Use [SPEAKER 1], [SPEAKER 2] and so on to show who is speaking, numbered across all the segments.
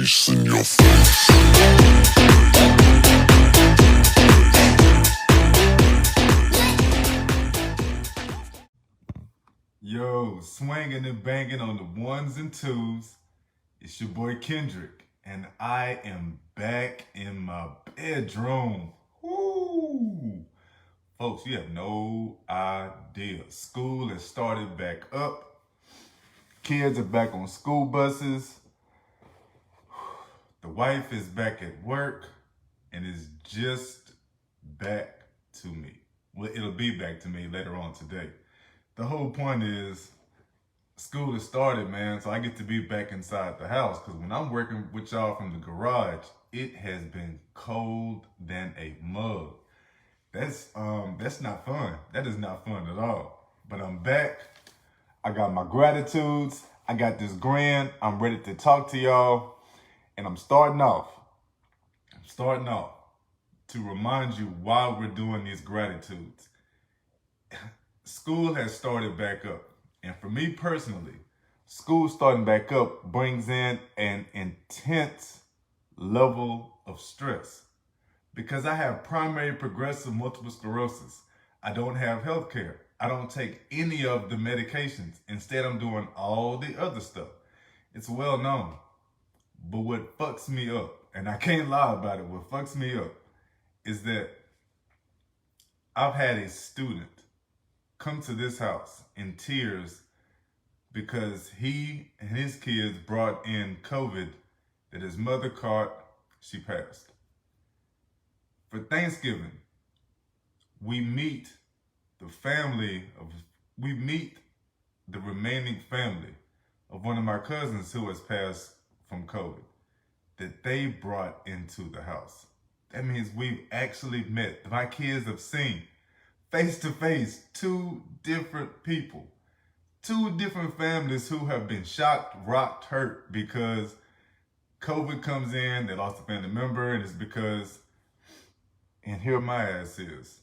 [SPEAKER 1] bass in your face.
[SPEAKER 2] Yo, swinging and banging on the ones and twos. It's your boy Kendrick, and I am back in my bedroom. Woo! Folks, you have no idea. School has started back up. Kids are back on school buses. The wife is back at work, and it's just back to me. Well, it'll be back to me later on today. The whole point is school has started, man, so I get to be back inside the house, because when I'm working with y'all from the garage, it has been cold than a mug. That's not fun. That is not fun at all. But I'm back. I got my gratitudes. I got this grand. I'm ready to talk to y'all. And I'm starting off to remind you why we're doing these gratitudes. School has started back up. And for me personally, school starting back up brings in an intense level of stress because I have primary progressive multiple sclerosis. I don't have health care. I don't take any of the medications. Instead, I'm doing all the other stuff. It's well known. But what fucks me up, and I can't lie about it, what fucks me up is that I've had a student come to this house in tears because he and his kids brought in COVID that his mother caught. She passed. For Thanksgiving, we meet the remaining family of one of my cousins who has passed from COVID that they brought into the house. That means we've actually met. My kids have seen face to face, two different people, two different families who have been shocked, rocked, hurt because COVID comes in, they lost a family member, and it's because, and here my ass is,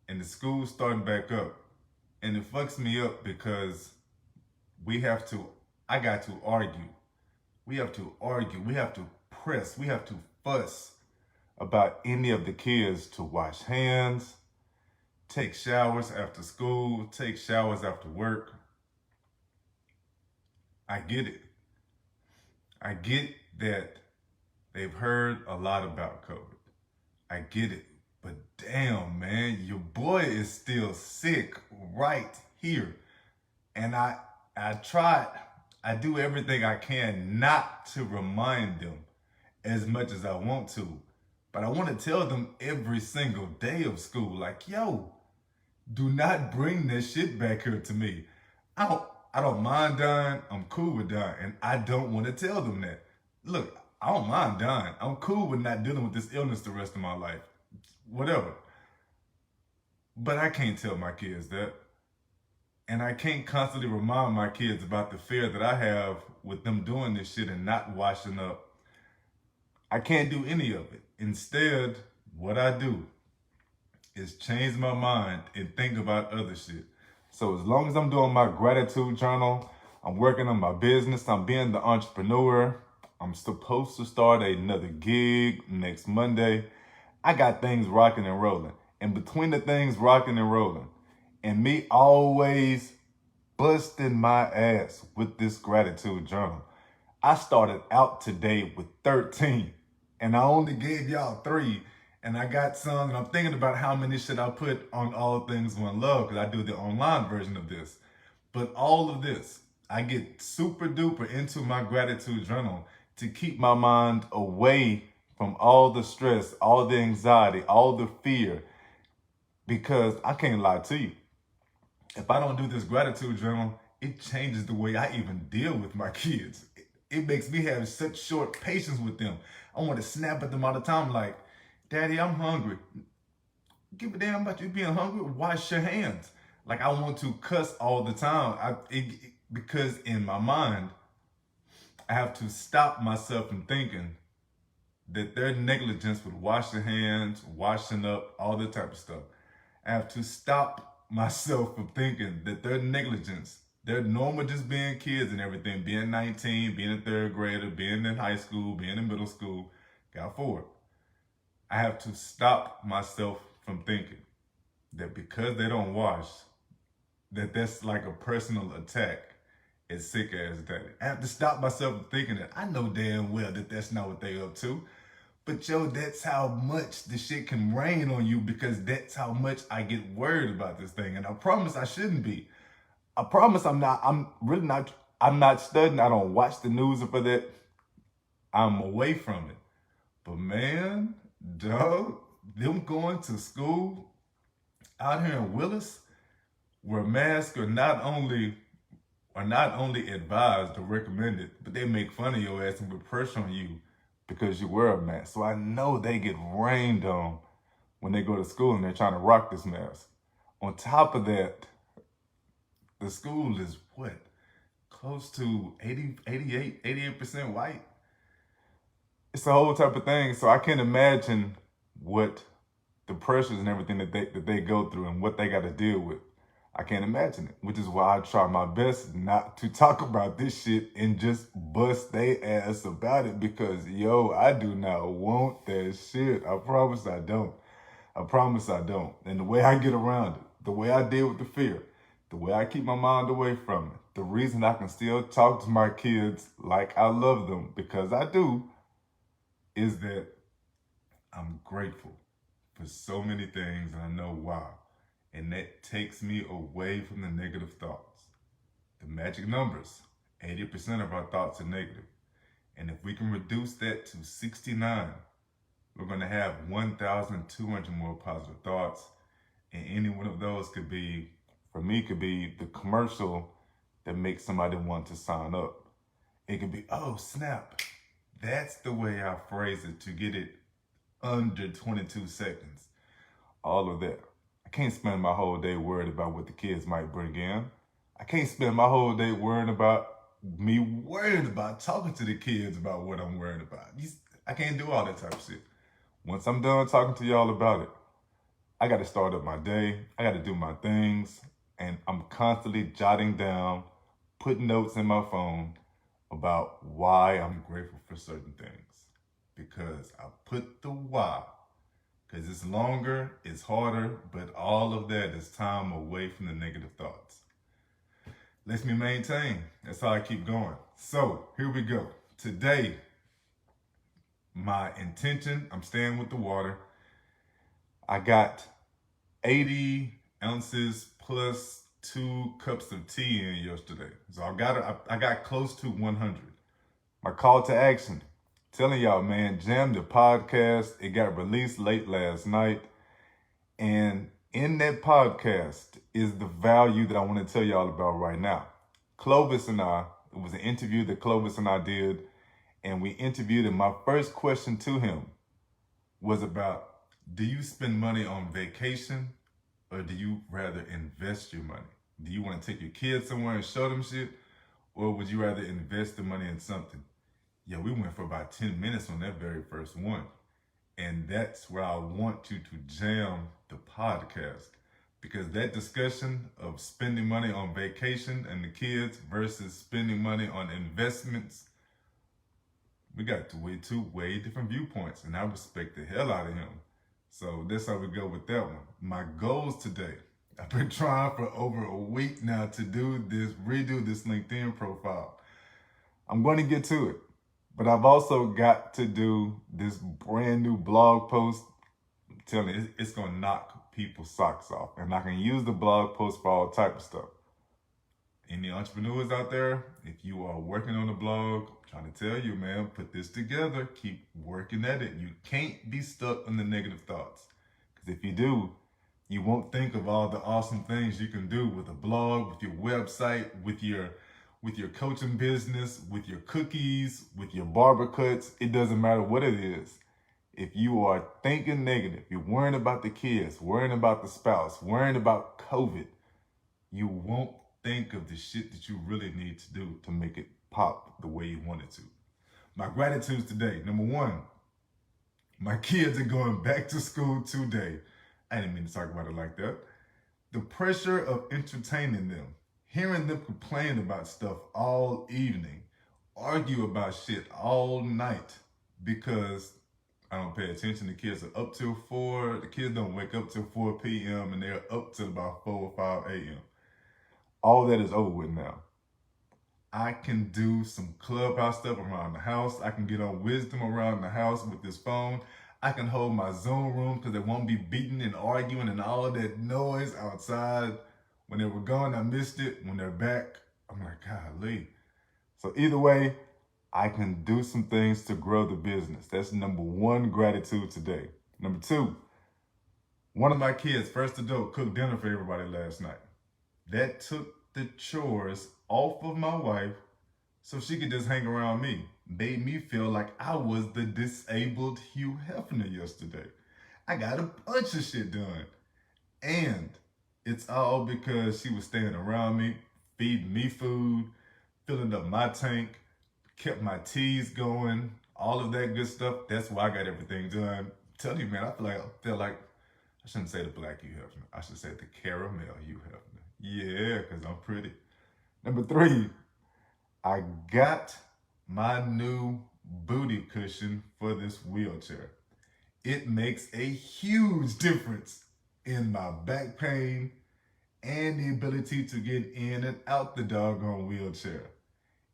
[SPEAKER 2] and the school's starting back up. And it fucks me up because I got to argue. We have to argue, we have to press, we have to fuss about any of the kids to wash hands, take showers after school, take showers after work. I get it. I get that they've heard a lot about COVID. I get it. But damn, man, your boy is still sick right here. And I do everything I can not to remind them as much as I want to. But I want to tell them every single day of school, like, yo, do not bring this shit back here to me. I don't mind dying. I'm cool with dying. And I don't want to tell them that. Look, I don't mind dying. I'm cool with not dealing with this illness the rest of my life. Whatever. But I can't tell my kids that. And I can't constantly remind my kids about the fear that I have with them doing this shit and not washing up. I can't do any of it. Instead, what I do is change my mind and think about other shit. So as long as I'm doing my gratitude journal, I'm working on my business, I'm being the entrepreneur, I'm supposed to start another gig next Monday. I got things rocking and rolling. And between the things rocking and rolling, and me always busting my ass with this gratitude journal, I started out today with 13. And I only gave y'all 3. And I got some, and I'm thinking about how many should I put on All Things One Love, because I do the online version of this. But all of this, I get super duper into my gratitude journal to keep my mind away from all the stress, all the anxiety, all the fear, because I can't lie to you. If I don't do this gratitude journal, it changes the way I even deal with my kids. It makes me have such short patience with them. I want to snap at them all the time like, Daddy, I'm hungry. Give a damn about you being hungry. Wash your hands. Like, I want to cuss all the time because in my mind, I have to stop myself from thinking that their negligence with washing hands, washing up, all that type of stuff. I have to stop myself from thinking that their negligence They're normal just being kids and everything, being 19, being a third grader, being in high school, being in middle school. Got forward. I have to stop myself from thinking that because they don't wash, that's like a personal attack at sick ass daddy. I have to stop myself from thinking that I know damn well that that's not what they up to. But yo, that's how much the shit can rain on you because that's how much I get worried about this thing. And I promise I shouldn't be. I promise I'm really not, I'm not studying. I don't watch the news for that. I'm away from it. But man, dog, them going to school out here in Willis, where masks are not only advised or recommended, but they make fun of your ass and put pressure on you because you wear a mask. So I know they get rained on when they go to school and they're trying to rock this mask. On top of that, the school is what? Close to 88% white. It's a whole type of thing. So I can't imagine what the pressures and everything that they go through and what they got to deal with. I can't imagine it, which is why I try my best not to talk about this shit and just bust they ass about it because, yo, I do not want that shit. I promise I don't. I promise I don't. And the way I get around it, the way I deal with the fear, the way I keep my mind away from it, the reason I can still talk to my kids like I love them, because I do, is that I'm grateful for so many things and I know why. And that takes me away from the negative thoughts. The magic numbers, 80% of our thoughts are negative. And if we can reduce that to 69, we're going to have 1,200 more positive thoughts. And any one of those could be, for me, could be the commercial that makes somebody want to sign up. It could be, oh, snap. That's the way I phrase it to get it under 22 seconds. All of that. I can't spend my whole day worried about what the kids might bring in. I can't spend my whole day worrying about talking to the kids about what I'm worried about. I can't do all that type of shit. Once I'm done talking to y'all about it, I got to start up my day. I got to do my things. And I'm constantly jotting down, putting notes in my phone about why I'm grateful for certain things. Because I put the why. Because it's longer, it's harder, but all of that is time away from the negative thoughts. Lets me maintain. That's how I keep going. So, here we go. Today, my intention, I'm staying with the water. I got 80 ounces plus 2 cups of tea in yesterday. So I got close to 100. My call to action. Telling y'all, man, Jam the podcast. It got released late last night. And in that podcast is the value that I want to tell y'all about right now. Clovis and I, it was an interview that Clovis and I did. And we interviewed him. My first question to him was about, do you spend money on vacation or do you rather invest your money? Do you want to take your kids somewhere and show them shit? Or would you rather invest the money in something? Yeah, we went for about 10 minutes on that very first one. And that's where I want you to jam the podcast. Because that discussion of spending money on vacation and the kids versus spending money on investments, we got two way different viewpoints. And I respect the hell out of him. So that's how we go with that one. My goals today. I've been trying for over a week now to redo this LinkedIn profile. I'm going to get to it. But I've also got to do this brand new blog post. I'm telling you, it's going to knock people's socks off. And I can use the blog post for all type of stuff. Any entrepreneurs out there, if you are working on a blog, I'm trying to tell you, man, put this together. Keep working at it. You can't be stuck on the negative thoughts. Because if you do, you won't think of all the awesome things you can do with a blog, with your website, with your coaching business, with your cookies, with your barber cuts. It doesn't matter what it is. If you are thinking negative, you're worrying about the kids, worrying about the spouse, worrying about COVID, you won't think of the shit that you really need to do to make it pop the way you want it to. My gratitudes today. Number one, my kids are going back to school today. I didn't mean to talk about it like that. The pressure of entertaining them hearing them complain about stuff all evening, argue about shit all night because I don't pay attention. The kids are up till 4. The kids don't wake up till 4 p.m. and they're up till about 4 or 5 a.m. All that is over with now. I can do some clubhouse stuff around the house. I can get on wisdom around the house with this phone. I can hold my Zoom room because they won't be beating and arguing and all of that noise outside. When they were gone, I missed it. When they're back, I'm like, golly. So either way, I can do some things to grow the business. That's number one gratitude today. Number two, one of my kids, first adult, cooked dinner for everybody last night. That took the chores off of my wife so she could just hang around me. Made me feel like I was the disabled Hugh Hefner yesterday. I got a bunch of shit done. And it's all because she was staying around me, feeding me food, filling up my tank, kept my teas going, all of that good stuff. That's why I got everything done. I'm telling you, man, I feel like I shouldn't say the black Hugh Hefner. I should say the caramel Hugh Hefner. Yeah, because I'm pretty. Number three, I got my new booty cushion for this wheelchair. It makes a huge difference in my back pain and the ability to get in and out the doggone wheelchair.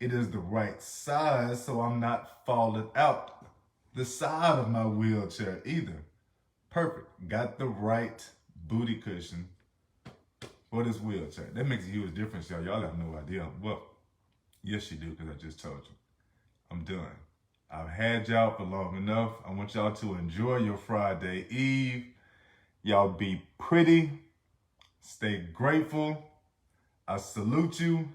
[SPEAKER 2] It is the right size, so I'm not falling out the side of my wheelchair either. Perfect. Got the right booty cushion for this wheelchair. That makes a huge difference, y'all. Y'all have no idea. Well, yes, you do, because I just told you. I'm done. I've had y'all for long enough. I want y'all to enjoy your Friday Eve. Y'all be pretty. Stay grateful. I salute you.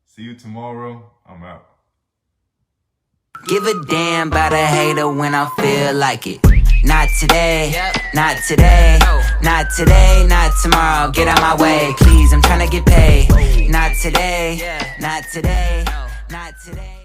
[SPEAKER 2] See you tomorrow. I'm out.
[SPEAKER 3] Give a damn about a hater when I feel like it. Not today, not today, not today, not tomorrow. Get out my way, please, I'm tryna get paid. Not today, not today, not today.